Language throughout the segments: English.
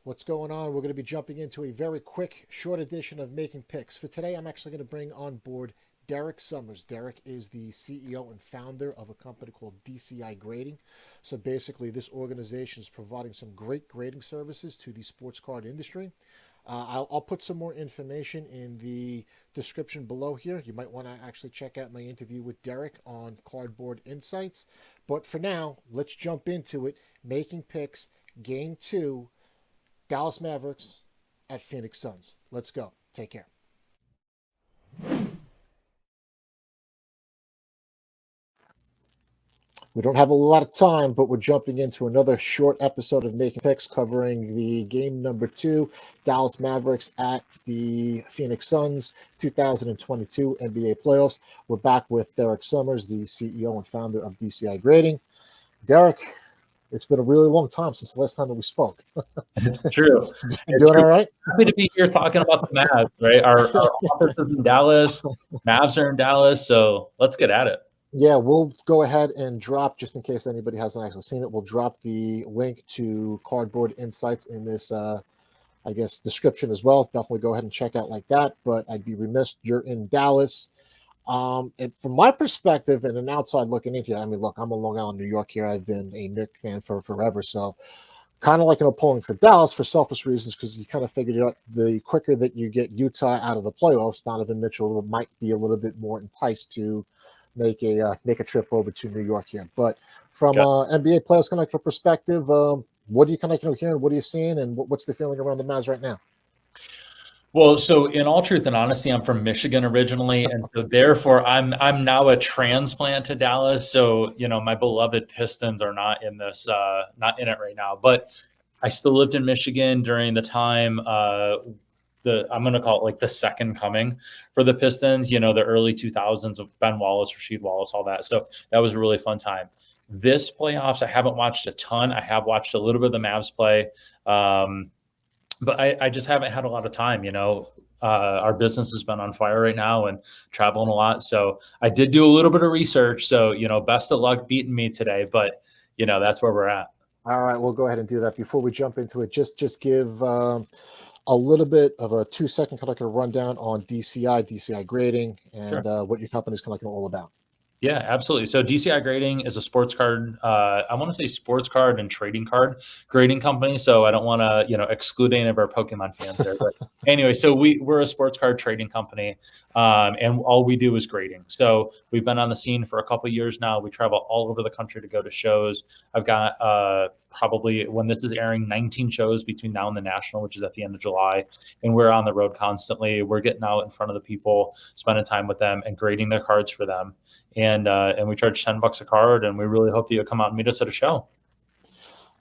What's going on? We're going to be jumping into a very quick, short edition of Making Picks. For today, I'm actually going to bring on board Derek Summers. Derek is the CEO and founder of a company called DCI Grading. So basically, this organization is providing some great grading services to the sports card industry. I'll put some more information in the description below here. You might want to actually check out my interview with Derek on Cardboard Insights. But for now, let's jump into it. Making Picks, Game 2. Dallas Mavericks at Phoenix Suns. Let's go. Take care. We don't have a lot of time, but we're jumping into another short episode of Making Picks covering the game number 2, Dallas Mavericks at the Phoenix Suns 2022 NBA playoffs. We're back with Derek Summers, the CEO and founder of DCI Grading. Derek, it's been a really long time since the last time that we spoke. It's true. It's Doing true. all right? Happy to be here talking about the Mavs, right? Our office is in Dallas. Mavs are in Dallas, so let's get at it. Yeah, we'll go ahead and drop, just in case anybody hasn't actually seen it, we'll drop the link to Cardboard Insights in this, I guess, description as well. Definitely go ahead and check out like that. But I'd be remiss, you're in Dallas. And from my perspective and an outside looking into it, I mean, look, I'm a Long Island, New York here. I've been a Knicks fan for forever. So kind of like pulling for Dallas for selfish reasons because you kind of figured out the quicker that you get Utah out of the playoffs, Donovan Mitchell might be a little bit more enticed to make a trip over to New York here. But from NBA players kind of perspective, what are you kind of hearing? What are you seeing, and what's the feeling around the Mavs right now? Well, so in all truth and honesty, I'm from Michigan originally, and so therefore I'm now a transplant to Dallas. So my beloved Pistons are not in this, not in it right now. But I still lived in Michigan during the time. I'm going to call it like the second coming for the Pistons. The early 2000s of Ben Wallace, Rasheed Wallace, all that. So that was a really fun time. This playoffs, I haven't watched a ton. I have watched a little bit of the Mavs play. But I just haven't had a lot of time, our business has been on fire right now and traveling a lot. So I did do a little bit of research. So, best of luck beating me today, but that's where we're at. All right, we'll go ahead and do that. Before we jump into it, just give a little bit of a 2-second kind of rundown on DCI grading, and Sure. what your company is kind of all about. Yeah, absolutely. So DCI Grading is a sports card, I want to say sports card and trading card grading company. So I don't want to, exclude any of our Pokemon fans there. But anyway, so we're a sports card trading company, and all we do is grading. So we've been on the scene for a couple of years now. We travel all over the country to go to shows. I've got probably, when this is airing, 19 shows between now and the National, which is at the end of July. And we're on the road constantly. We're getting out in front of the people, spending time with them and grading their cards for them. And we charge $10 a card, and we really hope that you'll come out and meet us at a show.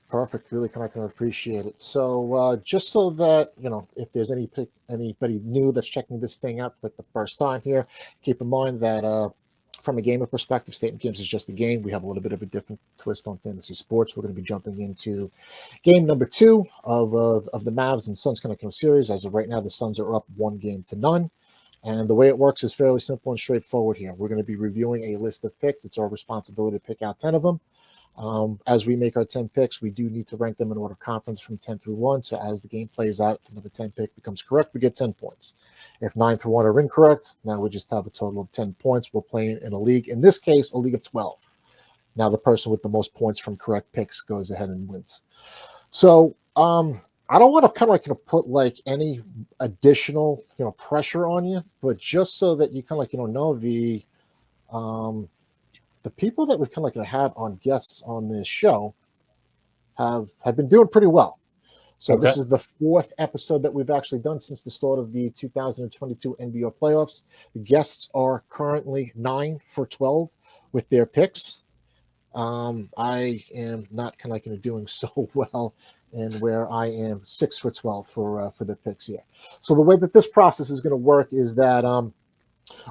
Perfect. Really kind of appreciate it. So just so that, if there's anybody new that's checking this thing out for the first time here, keep in mind that from a gamer perspective, StatementGames is just a game. We have a little bit of a different twist on fantasy sports. We're going to be jumping into game number 2 of the Mavs and Suns kind of series. As of right now, the Suns are up 1-0. And the way it works is fairly simple and straightforward here. We're going to be reviewing a list of picks. It's our responsibility to pick out 10 of them. As we make our 10 picks, we do need to rank them in order of confidence from 10 through 1. So as the game plays out, if the number 10 pick becomes correct, we get 10 points. If 9 through 1 are incorrect, now we just have a total of 10 points. We're playing in a league, in this case, a league of 12. Now the person with the most points from correct picks goes ahead and wins. So, I don't want to kind of put any additional pressure on you, but just so that you kind of know the people that we've kind of had on guests on this show have been doing pretty well. So This is the 4th episode that we've actually done since the start of the 2022 NBA playoffs. The guests are currently 9 for 12 with their picks. I am not kind of doing so well, and where I am 6 for 12 for the picks here. So the way that this process is going to work is that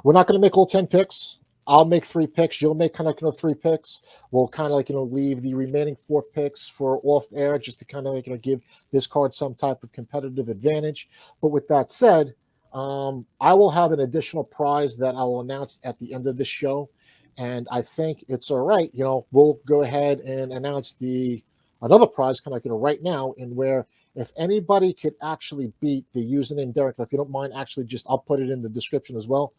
we're not going to make all 10 picks. I'll make 3 picks. You'll make kind of 3 picks. We'll kind of leave the remaining 4 picks for off air just to kind of give this card some type of competitive advantage. But with that said, I will have an additional prize that I will announce at the end of the show. And I think it's all right. We'll go ahead and announce the another prize kind of right now, in where if anybody could actually beat the username Derek, if you don't mind, actually just I'll put it in the description as well.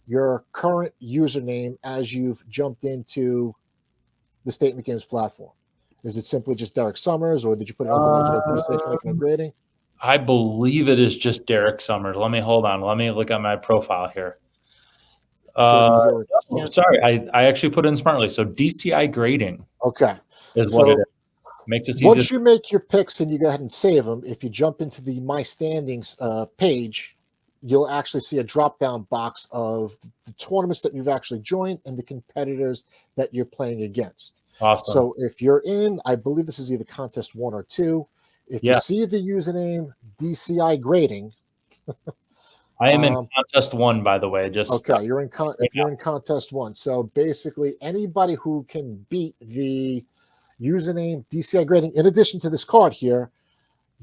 Your current username as you've jumped into the Statement Games platform. Is it simply just Derek Summers, or did you put it under DCI grading? I believe it is just Derek Summers. Let me hold on. Let me look at my profile here. Sorry, I actually put it in smartly. So DCI grading. Okay. Is what it is. Makes it easy. Once you make your picks and you go ahead and save them, if you jump into the My Standings page, you'll actually see a drop-down box of the tournaments that you've actually joined and the competitors that you're playing against. Awesome. So if you're in, I believe this is either contest 1 or 2. If you see the username DCI grading, I am in contest 1, by the way. Just okay, you're in you're in contest 1. So basically, anybody who can beat the username DCI grading, in addition to this card here,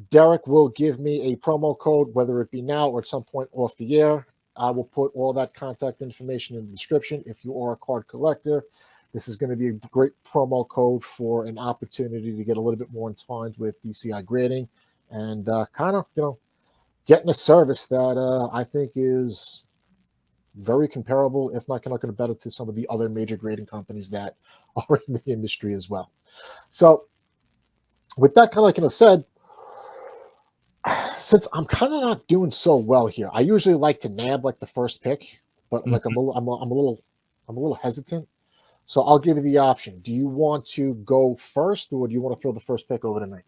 Derek will give me a promo code, whether it be now or at some point off the air. I will put all that contact information in the description. If you are a card collector, this is going to be a great promo code for an opportunity to get a little bit more entwined with DCI grading and kind of, getting a service that I think is very comparable, if not kind of better, to some of the other major grading companies that are in the industry as well. So with that kind of said, since I'm kind of not doing so well here, I usually like to nab like the first pick, but like I'm a little hesitant. So I'll give you the option. Do you want to go first, or do you want to throw the first pick over tonight?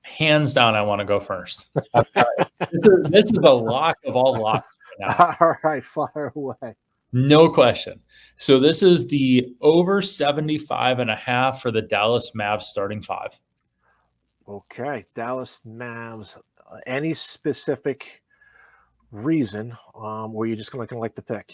Hands down, I want to go first. This is a lock of all locks right now. All right, fire away. No question. So this is the over 75.5 for the Dallas Mavs starting 5. Okay, Dallas Mavs. Any specific reason, or you just gonna like the pick?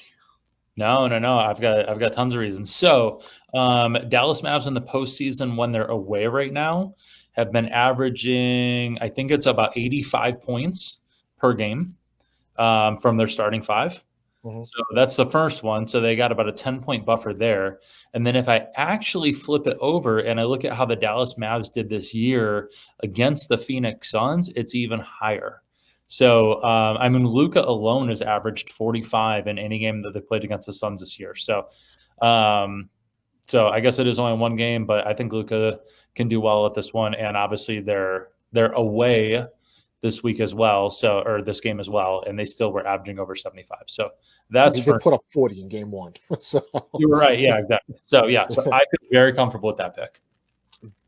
No. I've got tons of reasons. So Dallas Mavs in the postseason, when they're away right now, have been averaging, I think it's about 85 points per game from their starting 5. So that's the first one. So they got about a 10-point buffer there. And then if I actually flip it over and I look at how the Dallas Mavs did this year against the Phoenix Suns, it's even higher. So, I mean, Luka alone has averaged 45 in any game that they played against the Suns this year. So, so I guess it is only one game, but I think Luka can do well at this one. And obviously they're away this week as well. So, or this game as well. And they still were averaging over 75. So that's he did put up 40 in game 1. So you were right. Yeah, exactly. So yeah, so I feel very comfortable with that pick.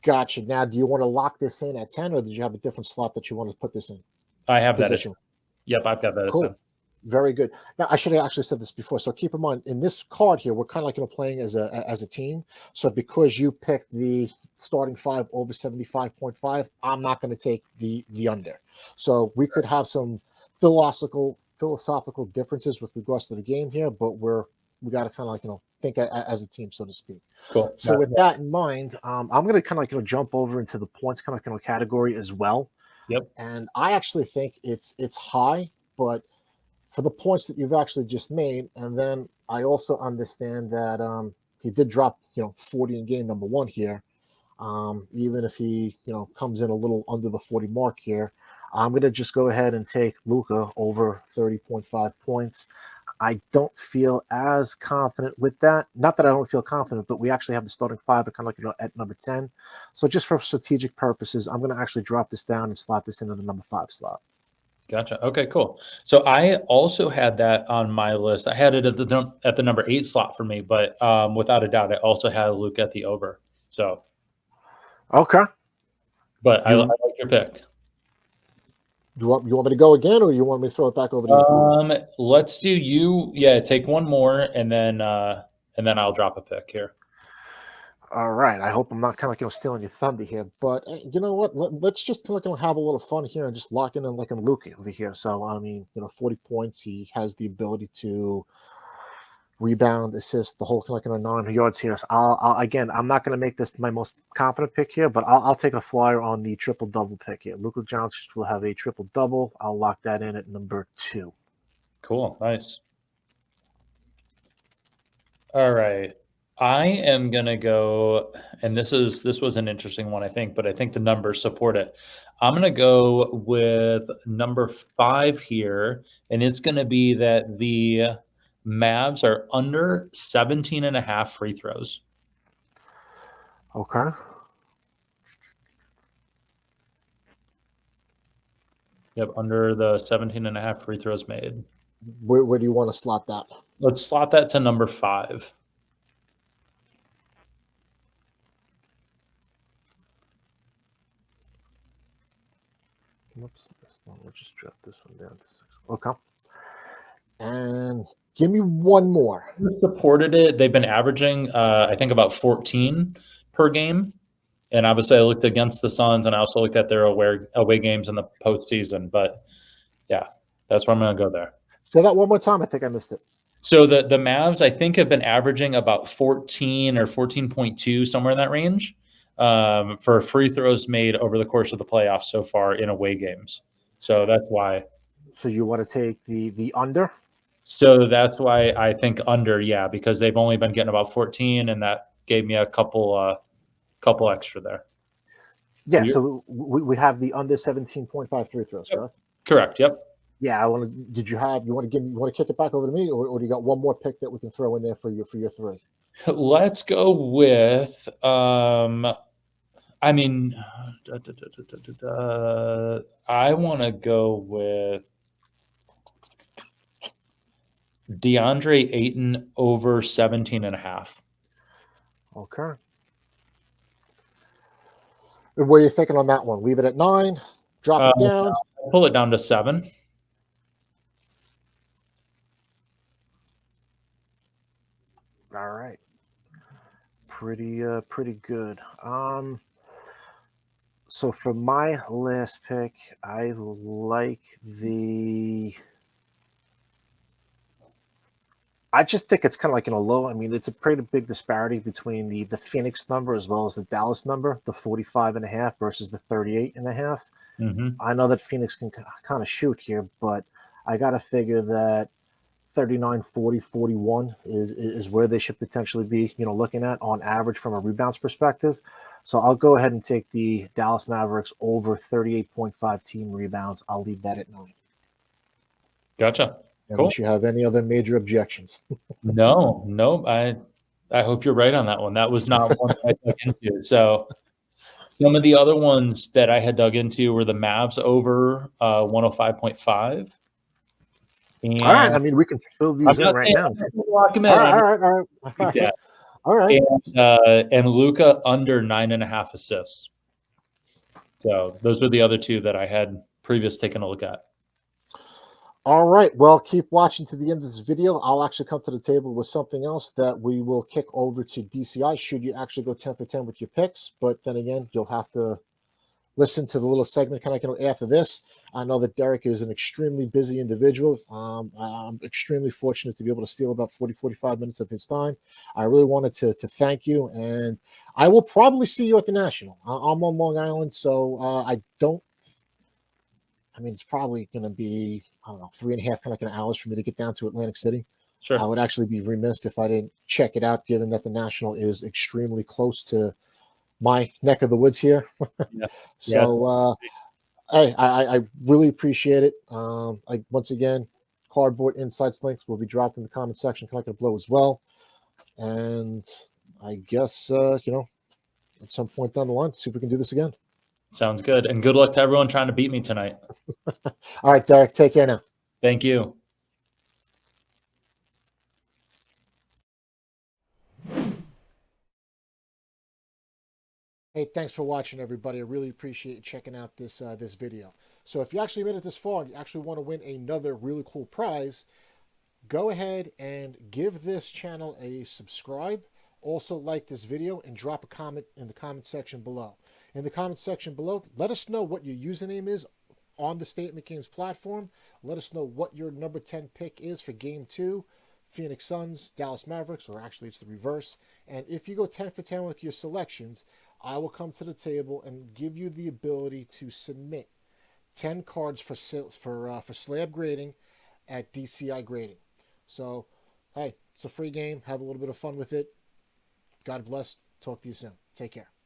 Gotcha. Now, do you want to lock this in at 10, or did you have a different slot that you want to put this in? I have position. That. Yep, I've got that. Cool. Very good. Now, I should have actually said this before. So keep in mind, in this card here, we're kind of like playing as a team. So because you picked the starting 5 over 75.5, I'm not going to take the under. So we could have some philosophical differences with regards to the game here, but we got to kind of like think as a team, so to speak. Cool. So with that in mind, I'm going to kind of like jump over into the points kind of category as well. Yep. And I actually think it's high, but for the points that you've actually just made, and then I also understand that he did drop 40 in game number 1 here. Even if he comes in a little under the 40 mark here, I'm going to just go ahead and take Luka over 30.5 points. I don't feel as confident with that. Not that I don't feel confident, but we actually have the starting 5 at kind of like at number 10. So just for strategic purposes, I'm going to actually drop this down and slot this into the number 5 slot. Gotcha. Okay, cool. So I also had that on my list. I had it at the number 8 slot for me, but without a doubt, I also had Luke at the over. So okay, but I like your pick. You want me to go again, or you want me to throw it back over to you? Let's do you. Yeah, take one more, and then I'll drop a pick here. All right. I hope I'm not kind of stealing your thunder here, but you know what? Let's just kind of have a little fun here and just lock in like Luke over here. So I mean, 40 points. He has the ability to rebound, assist, the whole thing, like 900 yards here. So I'm not going to make this my most confident pick here, but I'll take a flyer on the triple-double pick here. Luka Doncic will have a triple-double. I'll lock that in at number 2. Cool. Nice. All right. I am gonna go, and this was an interesting one, I think, but I think the numbers support it. I'm gonna go with number 5 here, and it's gonna be that the Mavs are under 17 and a half free throws. Okay. Yep, under the 17 and a half free throws made. Where do you want to slot that? Let's slot that to number 5. Oops. We'll just drop this one down to 6. Okay. And give me one more. Supported it. They've been averaging, I think, about 14 per game. And obviously, I looked against the Suns, and I also looked at their away games in the postseason. But yeah, that's where I'm going to go there. Say that one more time. I think I missed it. So the Mavs, I think, have been averaging about 14 or 14.2, somewhere in that range, for free throws made over the course of the playoffs so far in away games. So that's why. So you want to take the under? So that's why I think under, yeah, because they've only been getting about 14, and that gave me a couple extra there. Yeah. So we have the under 17.5 free throws, Yep. correct? Correct. Yep. Yeah. I want to. Did you have? You want to kick it back over to me, or do you got one more pick that we can throw in there for your 3? Let's go with I mean, I want to go with DeAndre Ayton over 17 and a half. Okay. What are you thinking on that one? Leave it at 9, drop it down. Pull it down to 7. All right. Pretty good. So for my last pick, I like I just think it's kind of like low. I mean, it's a pretty big disparity between the Phoenix number as well as the Dallas number, the 45.5 versus the 38.5. Mm-hmm. I know that Phoenix can kind of shoot here, but I got to figure that 39, 40, 41 is where they should potentially be, looking at on average from a rebounds perspective. So I'll go ahead and take the Dallas Mavericks over 38.5 team rebounds. I'll leave that at 9. Gotcha. Unless you have any other major objections. No. I hope you're right on that one. That was not one I dug into. So some of the other ones that I had dug into were the Mavs over 105.5. And all right. I mean, we can fill these in right now. Lock them in. All right. All right. And Luka under 9.5 assists. So those are the other two that I had previous taken a look at. All right. Well, keep watching to the end of this video. I'll actually come to the table with something else that we will kick over to DCI should you actually go 10 for 10 with your picks. But then again, you'll have to listen to the little segment kind of after this. I know that Derek is an extremely busy individual. I'm extremely fortunate to be able to steal about 40, 45 minutes of his time. I really wanted to thank you. And I will probably see you at the National. I'm on Long Island, so it's probably going to be, 3.5 kind of hours for me to get down to Atlantic City. Sure. I would actually be remiss if I didn't check it out, given that the National is extremely close to my neck of the woods here. Yeah. So, I really appreciate it. Once again, Cardboard Insights links will be dropped in the comment section, kind of below as well. And I guess, at some point down the line, see if we can do this again. Sounds good. And good luck to everyone trying to beat me tonight. All right, Derek, take care now. Thank you. Hey, thanks for watching, everybody. I really appreciate you checking out this video. So if you actually made it this far and you actually want to win another really cool prize, go ahead and give this channel a subscribe. Also like this video and drop a comment in the comment section below. In the comment section below, let us know what your username is on the Statement Games platform. Let us know what your number 10 pick is for Game 2, Phoenix Suns, Dallas Mavericks, or actually it's the reverse. And if you go 10 for 10 with your selections, I will come to the table and give you the ability to submit 10 cards for slab grading at DCI grading. So, hey, it's a free game. Have a little bit of fun with it. God bless. Talk to you soon. Take care.